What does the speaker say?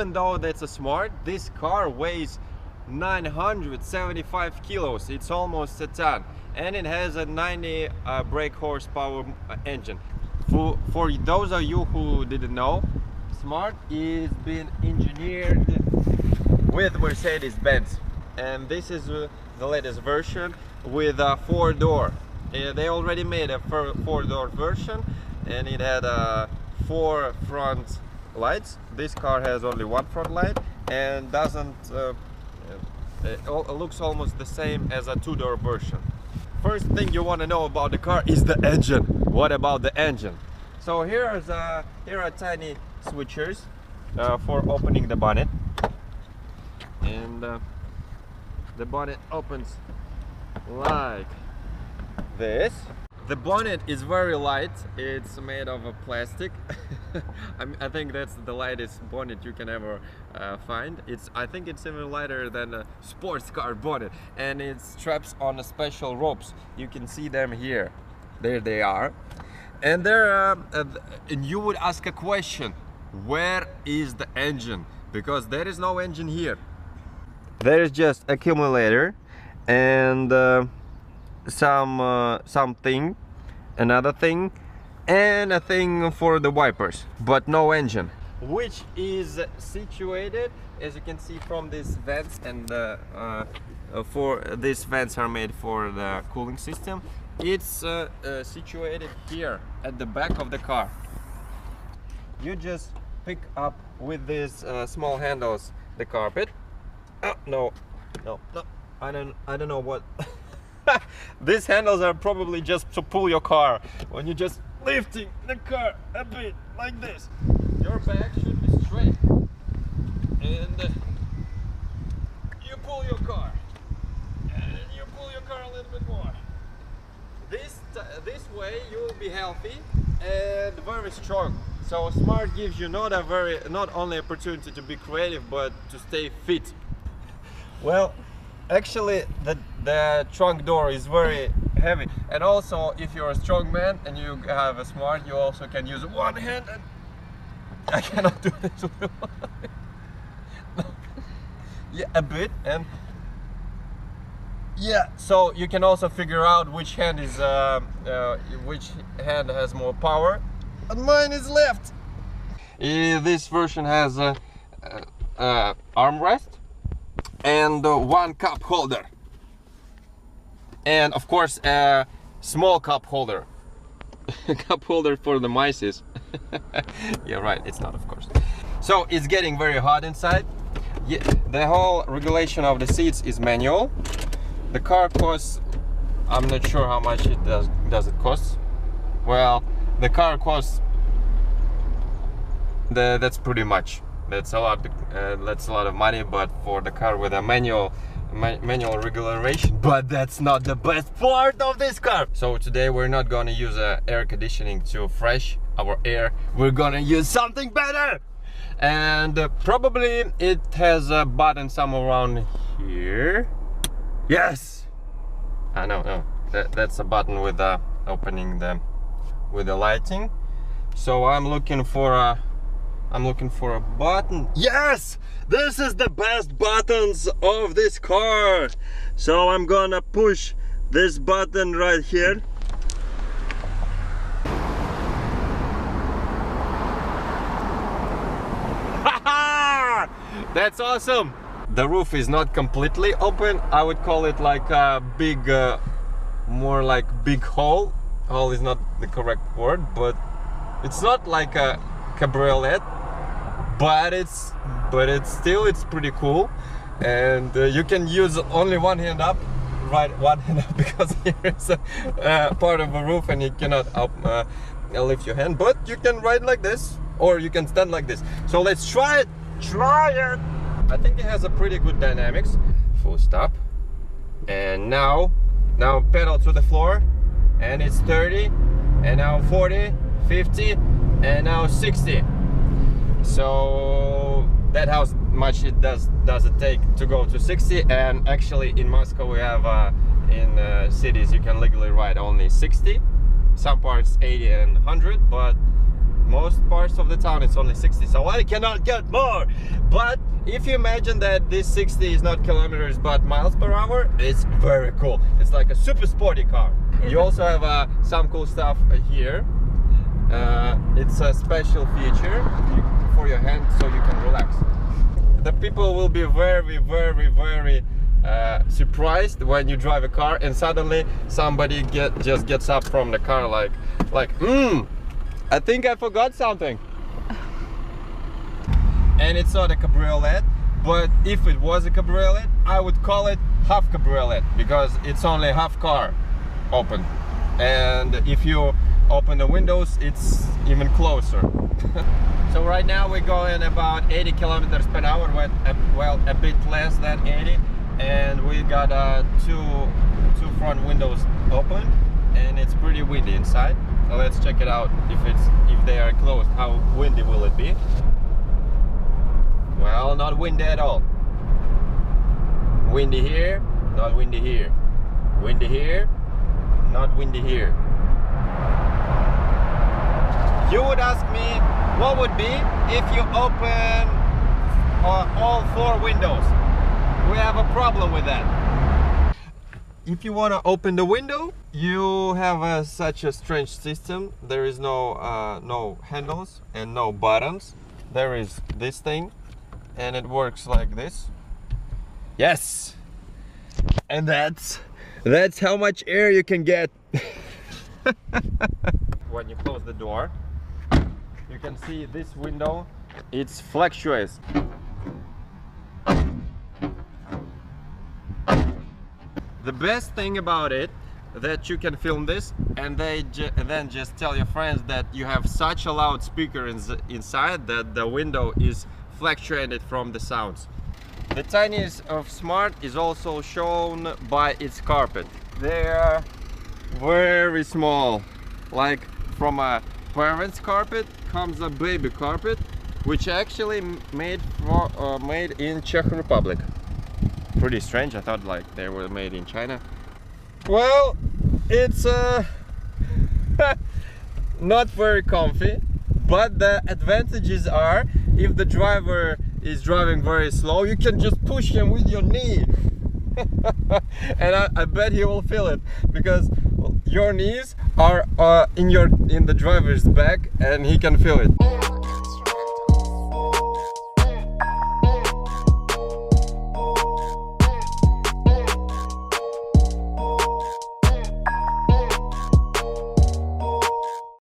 even though that's a Smart, this car weighs 975 kilos. It's almost a ton, and it has a 90 brake horsepower engine. For those of you who didn't know, Smart is being engineered with Mercedes-Benz, and this is the latest version with a 4-door. They already made a 4-door version, and it had 4 front lights. This car has only 1 front light, and doesn't it looks almost the same as a 2-door version. First thing you want to know about the car is the engine. What about the engine? So here are tiny switchers for opening the bonnet, and the bonnet opens like this. The bonnet is very light. It's made of a plastic. I think that's the lightest bonnet you can ever find. I think it's even lighter than a sports car bonnet, and it straps on special ropes. You can see them here. There they are. And and you would ask a question: where is the engine? Because there is no engine here. There is just accumulator and something, another thing, and a thing for the wipers, but no engine, which is situated, as you can see, from these vents, and for these vents are made for the cooling system. It's situated here at the back of the car. You just pick up with these small handles the carpet. Oh, no, I don't know what. These handles are probably just to pull your car when you're just lifting the car a bit like this. Your back should be straight, and you pull your car, and you pull your car a little bit more. This way you will be healthy and very strong. So Smart gives you not only opportunity to be creative, but to stay fit. Well, actually the trunk door is very heavy, and also if you're a strong man and you have a Smart, you also can use one hand, and I cannot do this with one. Yeah, a bit, and yeah, so you can also figure out which hand has more power, and mine is left. This version has a armrest and 1 cup holder, and of course a small cup holder. Cup holder for the mice. Yeah, right, it's not, of course. So it's getting very hot inside. Yeah, the whole regulation of the seats is manual. The car costs, I'm not sure how much it does it cost. Well, the car costs, that's pretty much. That's a lot. That's a lot of money, but for the car with a manual regulation. But that's not the best part of this car. So today we're not gonna use air conditioning to fresh our air. We're gonna use something better. And probably it has a button somewhere around here. Yes. No. That's a button with opening with the lighting. So I'm looking for a button. Yes, this is the best buttons of this car. So I'm gonna push this button right here. That's awesome. The roof is not completely open. I would call it like a big, more like big hole. Hole is not the correct word, but it's not like a cabriolet, but it's pretty cool. And you can use only one hand up, right? One hand up, because here is a part of a roof and you cannot lift your hand, but you can ride like this, or you can stand like this. So let's try it. I think it has a pretty good dynamics. Full stop, and now pedal to the floor, and it's 30, and now 40, 50, and now 60. So that's how much it does it take to go to 60. And actually in Moscow we have in cities you can legally ride only 60, some parts 80 and 100, but most parts of the town it's only 60, so I cannot get more. But if you imagine that this 60 is not kilometers but miles per hour, it's very cool. It's like a super sporty car. You also have some cool stuff here. It's a special feature for your hand so you can relax. The people will be very surprised when you drive a car and suddenly somebody just gets up from the car like I think I forgot something. And it's not a cabriolet, but if it was a cabriolet, I would call it half cabriolet because it's only half car open, and if you open the windows it's even closer. So right now we're going about 80 kilometers per hour, well, a bit less than 80, and we got two front windows open, and it's pretty windy inside. So let's check it out. If they are closed, how windy will it be? Well, not windy at all. Windy here, not windy here. Windy here, not windy here. You would ask me what would be if you open all 4 windows. We have a problem with that. If you want to open the window, you have such a strange system. There is no handles and no buttons. There is this thing, and it works like this. Yes, and that's how much air you can get. When you close the door, you can see this window, it's fluctuates. The best thing about it, that you can film this and then just tell your friends that you have such a loud speaker inside that the window is fluctuated from the sounds. The tiniest of Smart is also shown by its carpet. They are very small. Like from a parent's carpet comes a baby carpet, which actually made in Czech Republic. Pretty strange. I thought like they were made in China. Well, it's not very comfy, but the advantages are, if the driver is driving very slow, you can just push him with your knee. And I bet he will feel it, because your knees are in the driver's back and he can feel it.